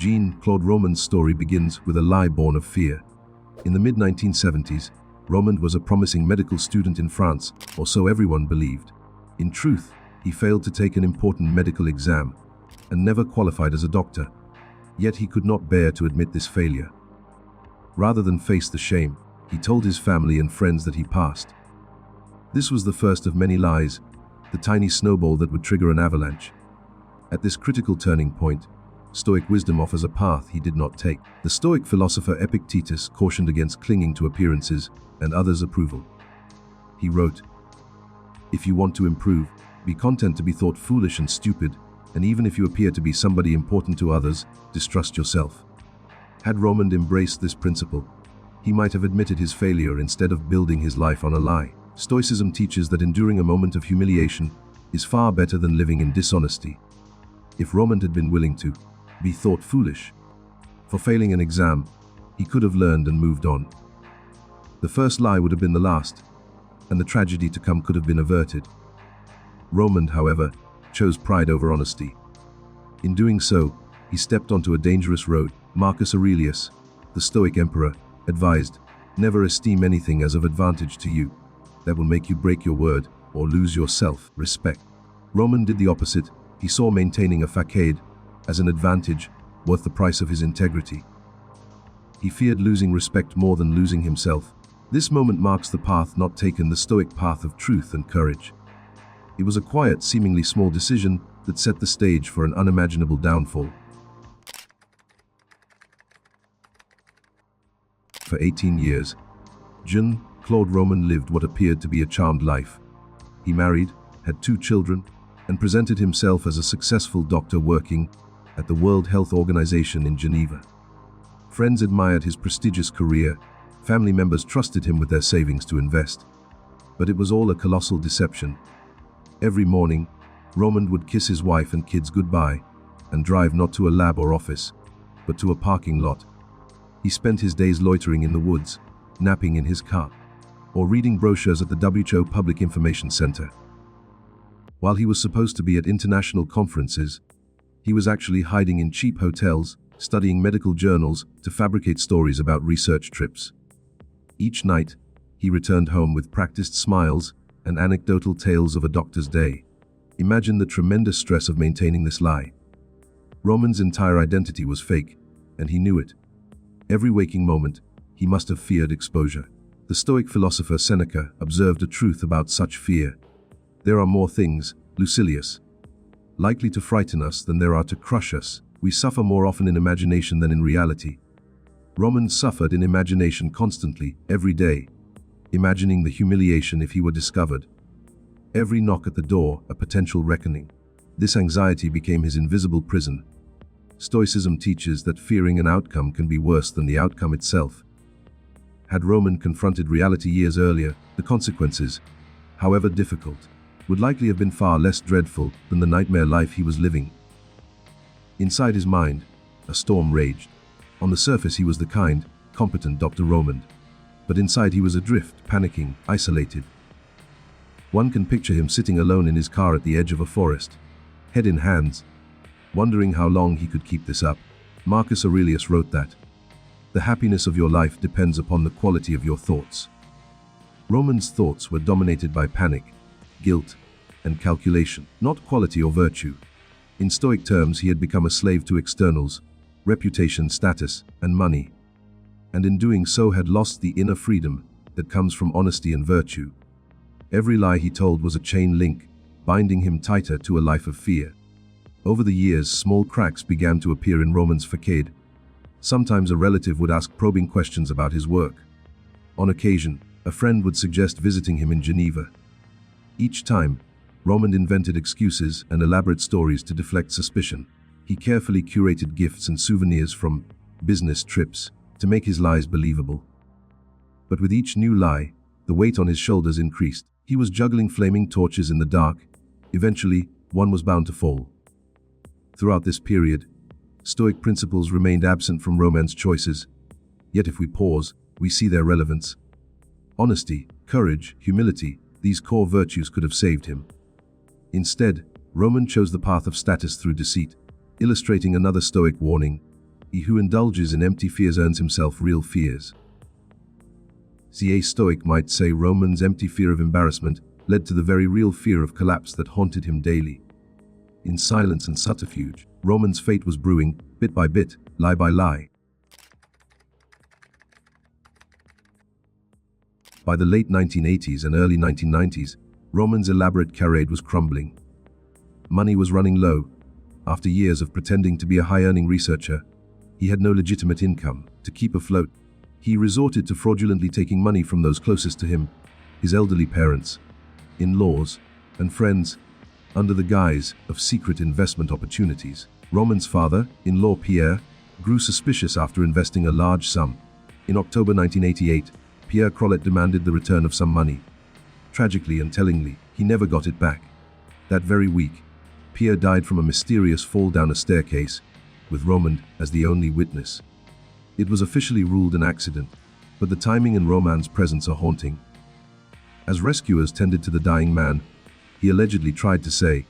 Jean-Claude Romand's story begins with a lie born of fear. In the mid-1970s, Romand was a promising medical student in France, or so everyone believed. In truth, he failed to take an important medical exam and never qualified as a doctor. Yet he could not bear to admit this failure. Rather than face the shame, he told his family and friends that he passed. This was the first of many lies, the tiny snowball that would trigger an avalanche. At this critical turning point, Stoic wisdom offers a path he did not take. The Stoic philosopher Epictetus cautioned against clinging to appearances and others' approval. He wrote, "If you want to improve, be content to be thought foolish and stupid, and even if you appear to be somebody important to others, distrust yourself." Had Romand embraced this principle, he might have admitted his failure instead of building his life on a lie. Stoicism teaches that enduring a moment of humiliation is far better than living in dishonesty. If Romand had been willing to be thought foolish for failing an exam, he could have learned and moved on. The first lie would have been the last, and the tragedy to come could have been averted. Romand, however, chose pride over honesty. In doing so, he stepped onto a dangerous road. Marcus Aurelius, the Stoic emperor, advised, "Never esteem anything as of advantage to you. That will make you break your word or lose your self-respect." Romand did the opposite. He saw maintaining a facade as an advantage worth the price of his integrity. He feared losing respect more than losing himself. This moment marks the path not taken, the Stoic path of truth and courage. It was a quiet, seemingly small decision that set the stage for an unimaginable downfall. For 18 years, Jean-Claude Romand lived what appeared to be a charmed life. He married, had 2 children, and presented himself as a successful doctor working at the World Health Organization in Geneva. Friends admired his prestigious career, family members trusted him with their savings to invest. But it was all a colossal deception. Every morning, Romand would kiss his wife and kids goodbye and drive not to a lab or office, but to a parking lot. He spent his days loitering in the woods, napping in his car, or reading brochures at the WHO Public Information Center. While he was supposed to be at international conferences, he was actually hiding in cheap hotels, studying medical journals to fabricate stories about research trips. Each night, he returned home with practiced smiles and anecdotal tales of a doctor's day. Imagine the tremendous stress of maintaining this lie. Romand's entire identity was fake, and he knew it. Every waking moment, he must have feared exposure. The Stoic philosopher Seneca observed a truth about such fear. There are more things, Lucilius, likely to frighten us than there are to crush us. We suffer more often in imagination than in reality. Romand suffered in imagination constantly, every day, imagining the humiliation if he were discovered. Every knock at the door, a potential reckoning. This anxiety became his invisible prison. Stoicism teaches that fearing an outcome can be worse than the outcome itself. Had Romand confronted reality years earlier, the consequences, however difficult, would likely have been far less dreadful than the nightmare life he was living. Inside his mind, a storm raged. On the surface he was the kind, competent Dr. Romand. But inside he was adrift, panicking, isolated. One can picture him sitting alone in his car at the edge of a forest, head in hands, wondering how long he could keep this up. Marcus Aurelius wrote that, "The happiness of your life depends upon the quality of your thoughts." Romand's thoughts were dominated by panic, guilt, and calculation, not quality or virtue. In Stoic terms, he had become a slave to externals, reputation, status, and money, and in doing so had lost the inner freedom that comes from honesty and virtue. Every lie he told was a chain link, binding him tighter to a life of fear. Over the years, small cracks began to appear in Romand's facade. Sometimes a relative would ask probing questions about his work. On occasion, a friend would suggest visiting him in Geneva. Each time, Romand invented excuses and elaborate stories to deflect suspicion. He carefully curated gifts and souvenirs from business trips to make his lies believable. But with each new lie, the weight on his shoulders increased. He was juggling flaming torches in the dark. Eventually, one was bound to fall. Throughout this period, Stoic principles remained absent from Romand's choices. Yet if we pause, we see their relevance. Honesty, courage, humility, these core virtues could have saved him. Instead, Romand chose the path of status through deceit, illustrating another Stoic warning. He who indulges in empty fears earns himself real fears. A Stoic might say Romand's empty fear of embarrassment led to the very real fear of collapse that haunted him daily. In silence and subterfuge, Romand's fate was brewing, bit by bit, lie by lie. By the late 1980s and early 1990s, Romand's elaborate charade was crumbling. Money was running low. After years of pretending to be a high-earning researcher, he had no legitimate income to keep afloat. He resorted to fraudulently taking money from those closest to him, his elderly parents, in-laws, and friends, under the guise of secret investment opportunities. Romand's father-in-law Pierre grew suspicious after investing a large sum. In October 1988, Pierre Crollet demanded the return of some money. Tragically and tellingly, he never got it back. That very week, Pierre died from a mysterious fall down a staircase, with Romand as the only witness. It was officially ruled an accident, but the timing and Romand's presence are haunting. As rescuers tended to the dying man, he allegedly tried to say,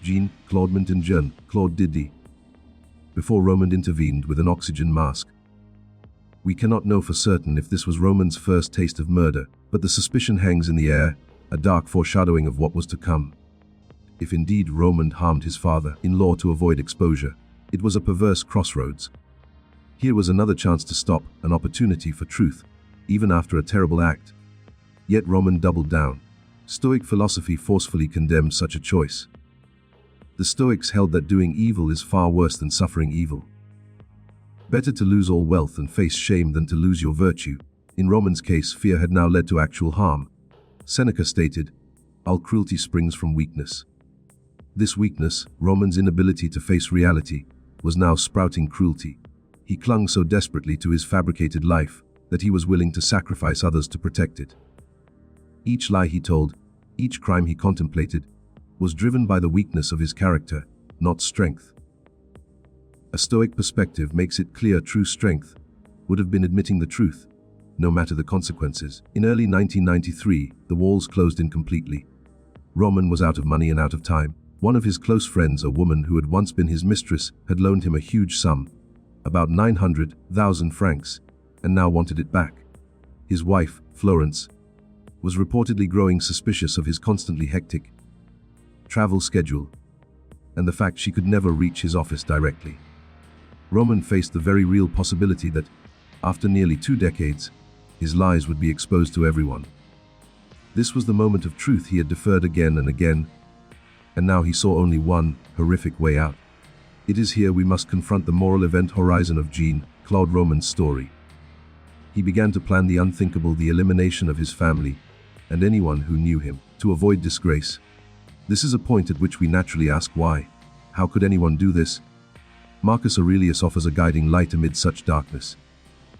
Jean-Claude Romand and Jean-Claude Didi, before Romand intervened with an oxygen mask. We cannot know for certain if this was Romand's first taste of murder, but the suspicion hangs in the air, a dark foreshadowing of what was to come. If indeed Romand harmed his father-in-law to avoid exposure, it was a perverse crossroads. Here was another chance to stop, an opportunity for truth, even after a terrible act. Yet Romand doubled down. Stoic philosophy forcefully condemned such a choice. The Stoics held that doing evil is far worse than suffering evil. Better to lose all wealth and face shame than to lose your virtue. In Romand's case, fear had now led to actual harm. Seneca stated, "All cruelty springs from weakness." This weakness, Romand's inability to face reality, was now sprouting cruelty. He clung so desperately to his fabricated life that he was willing to sacrifice others to protect it. Each lie he told, each crime he contemplated, was driven by the weakness of his character, not strength. A Stoic perspective makes it clear true strength would have been admitting the truth, no matter the consequences. In early 1993, the walls closed in completely. Romand was out of money and out of time. One of his close friends, a woman who had once been his mistress, had loaned him a huge sum, about 900,000 francs, and now wanted it back. His wife, Florence, was reportedly growing suspicious of his constantly hectic travel schedule and the fact she could never reach his office directly. Romand faced the very real possibility that, after nearly 2 decades, his lies would be exposed to everyone. This was the moment of truth he had deferred again and again, and now he saw only one horrific way out. It is here we must confront the moral event horizon of Jean-Claude Romand's story. He began to plan the unthinkable, the elimination of his family and anyone who knew him, to avoid disgrace. This is a point at which we naturally ask why. How could anyone do this? Marcus Aurelius offers a guiding light amid such darkness.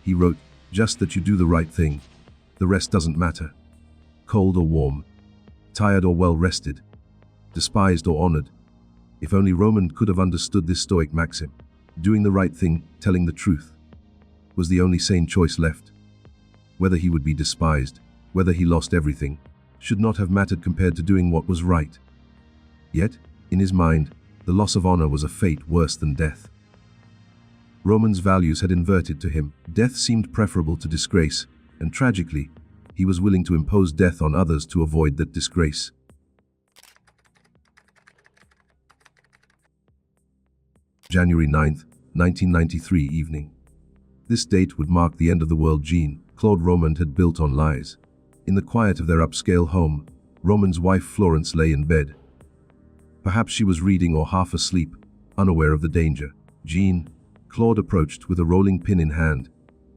He wrote, "Just that you do the right thing. The rest doesn't matter. Cold or warm, tired or well rested, despised or honored." If only Romand could have understood this Stoic maxim. Doing the right thing, telling the truth, was the only sane choice left. Whether he would be despised, whether he lost everything, should not have mattered compared to doing what was right. Yet, in his mind, the loss of honor was a fate worse than death. Romand's values had inverted to him. Death seemed preferable to disgrace, and tragically, he was willing to impose death on others to avoid that disgrace. January 9th, 1993 evening. This date would mark the end of the world Jean-Claude Romand had built on lies. In the quiet of their upscale home, Romand's wife Florence lay in bed. Perhaps she was reading or half asleep, unaware of the danger. Jean-Claude approached with a rolling pin in hand,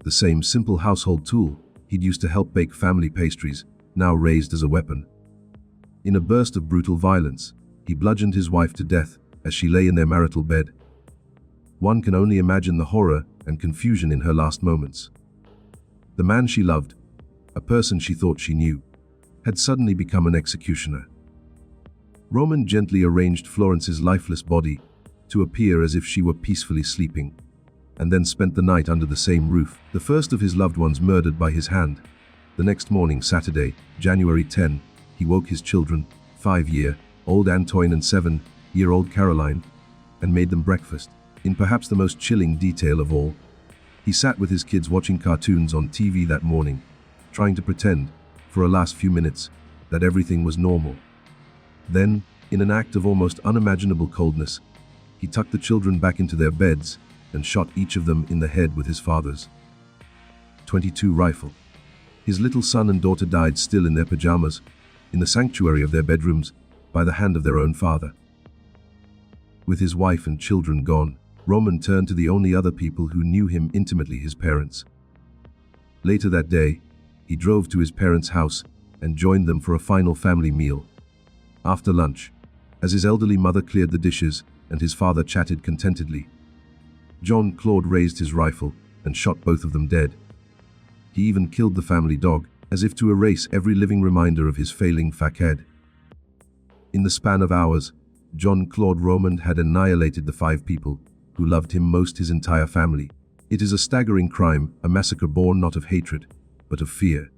the same simple household tool he'd used to help bake family pastries, now raised as a weapon. In a burst of brutal violence, he bludgeoned his wife to death as she lay in their marital bed. One can only imagine the horror and confusion in her last moments. The man she loved, a person she thought she knew, had suddenly become an executioner. Romand gently arranged Florence's lifeless body to appear as if she were peacefully sleeping, and then spent the night under the same roof, the first of his loved ones murdered by his hand. The next morning, Saturday, January 10, he woke his children, 5-year-old Antoine and 7-year-old Caroline, and made them breakfast. In perhaps the most chilling detail of all, he sat with his kids watching cartoons on TV that morning, trying to pretend, for a last few minutes, that everything was normal. Then, in an act of almost unimaginable coldness, he tucked the children back into their beds and shot each of them in the head with his father's .22 rifle. His little son and daughter died still in their pajamas, in the sanctuary of their bedrooms, by the hand of their own father. With his wife and children gone, Romand turned to the only other people who knew him intimately, his parents. Later that day, he drove to his parents' house and joined them for a final family meal. After lunch, as his elderly mother cleared the dishes and his father chatted contentedly, Jean-Claude raised his rifle and shot both of them dead. He even killed the family dog, as if to erase every living reminder of his failing facade. In the span of hours, Jean-Claude Romand had annihilated the 5 people who loved him most, his entire family. It is a staggering crime, a massacre born not of hatred, but of fear.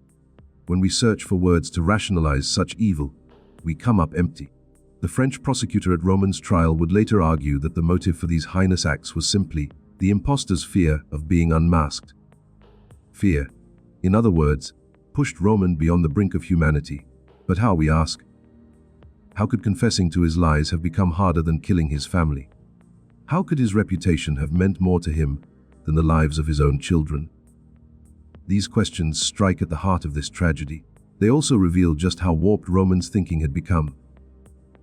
When we search for words to rationalize such evil, we come up empty. The French prosecutor at Romand's trial would later argue that the motive for these heinous acts was simply the impostor's fear of being unmasked. Fear, in other words, pushed Romand beyond the brink of humanity. But how, we ask? How could confessing to his lies have become harder than killing his family? How could his reputation have meant more to him than the lives of his own children? These questions strike at the heart of this tragedy. They also reveal just how warped Romand's thinking had become.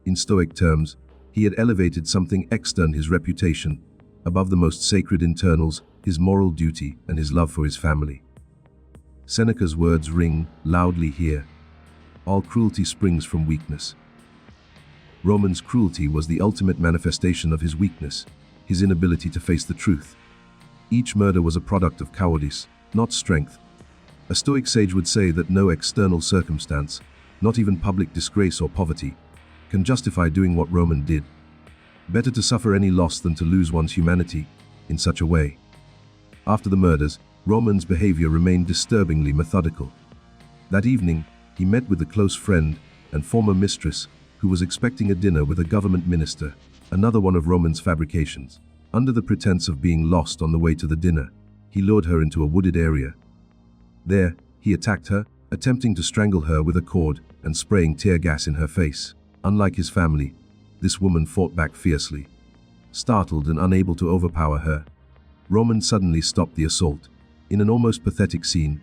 In Stoic terms, he had elevated something external, his reputation, above the most sacred internals, his moral duty and his love for his family. Seneca's words ring loudly here. All cruelty springs from weakness. Romand's cruelty was the ultimate manifestation of his weakness, his inability to face the truth. Each murder was a product of cowardice, not strength. A Stoic sage would say that no external circumstance, not even public disgrace or poverty, can justify doing what Romand did. Better to suffer any loss than to lose one's humanity in such a way. After the murders, Romand's behavior remained disturbingly methodical. That evening, he met with a close friend and former mistress who was expecting a dinner with a government minister, another one of Romand's fabrications. Under the pretense of being lost on the way to the dinner, he lured her into a wooded area. There, he attacked her, attempting to strangle her with a cord and spraying tear gas in her face. Unlike his family, this woman fought back fiercely. Startled and unable to overpower her, Romand suddenly stopped the assault. In an almost pathetic scene,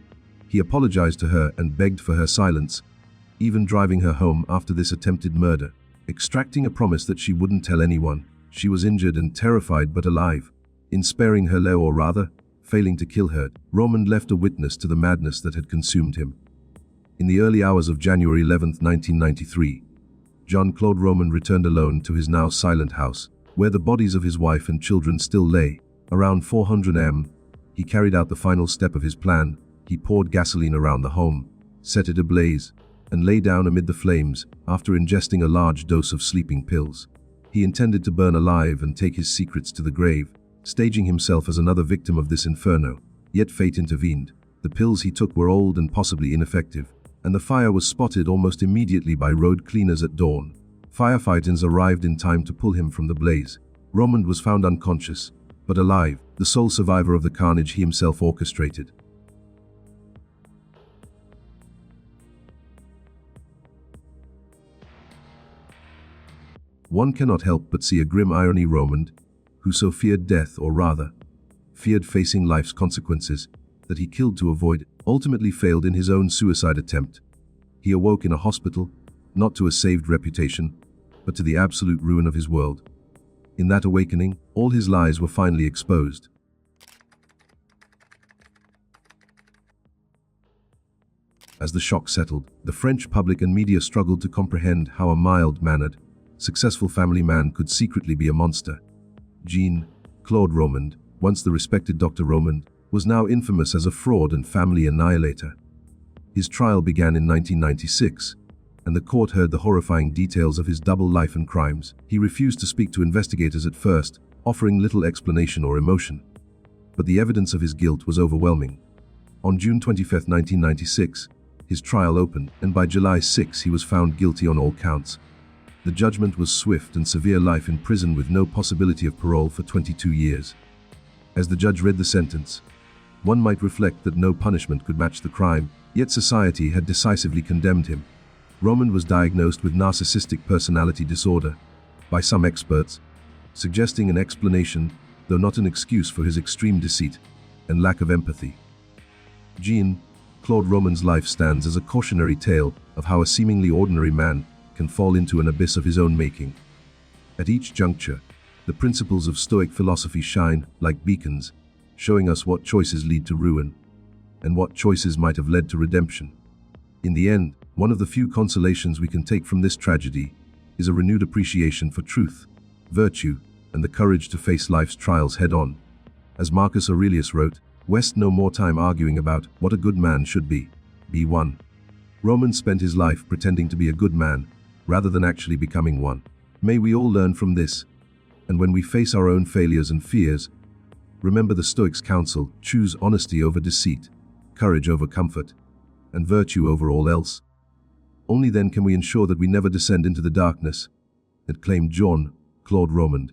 he apologized to her and begged for her silence, even driving her home after this attempted murder, extracting a promise that she wouldn't tell anyone. She was injured and terrified but alive. In sparing her, or rather, failing to kill her, Romand left a witness to the madness that had consumed him. In the early hours of January 11, 1993, Jean-Claude Romand returned alone to his now silent house, where the bodies of his wife and children still lay. Around 400 am, he carried out the final step of his plan. He poured gasoline around the home, set it ablaze, and lay down amid the flames after ingesting a large dose of sleeping pills. He intended to burn alive and take his secrets to the grave, staging himself as another victim of this inferno. Yet fate intervened. The pills he took were old and possibly ineffective, and the fire was spotted almost immediately by road cleaners at dawn. Firefighters arrived in time to pull him from the blaze. Romand was found unconscious, but alive, the sole survivor of the carnage he himself orchestrated. One cannot help but see a grim irony. Romand, who so feared death, or rather, feared facing life's consequences, that he killed to avoid, ultimately failed in his own suicide attempt. He awoke in a hospital, not to a saved reputation, but to the absolute ruin of his world. In that awakening, all his lies were finally exposed. As the shock settled, the French public and media struggled to comprehend how a mild-mannered, successful family man could secretly be a monster. Jean-Claude Romand, once the respected Dr. Romand, was now infamous as a fraud and family annihilator. His trial began in 1996, and the court heard the horrifying details of his double life and crimes. He refused to speak to investigators at first, offering little explanation or emotion. But the evidence of his guilt was overwhelming. On June 25, 1996, his trial opened, and by July 6 he was found guilty on all counts. The judgment was swift and severe: life in prison with no possibility of parole for 22 years. As the judge read the sentence, one might reflect that no punishment could match the crime, yet society had decisively condemned him. Romand was diagnosed with narcissistic personality disorder by some experts, suggesting an explanation, though not an excuse, for his extreme deceit and lack of empathy. Jean-Claude Romand's life stands as a cautionary tale of how a seemingly ordinary man can fall into an abyss of his own making. At each juncture, the principles of Stoic philosophy shine like beacons, showing us what choices lead to ruin and what choices might have led to redemption. In the end, one of the few consolations we can take from this tragedy is a renewed appreciation for truth, virtue, and the courage to face life's trials head-on. As Marcus Aurelius wrote, "Waste no more time arguing about what a good man should be. Be one." Romand spent his life pretending to be a good man, rather than actually becoming one. May we all learn from this, and when we face our own failures and fears, remember the Stoics' counsel: choose honesty over deceit, courage over comfort, and virtue over all else. Only then can we ensure that we never descend into the darkness, that claimed Jean-Claude Romand.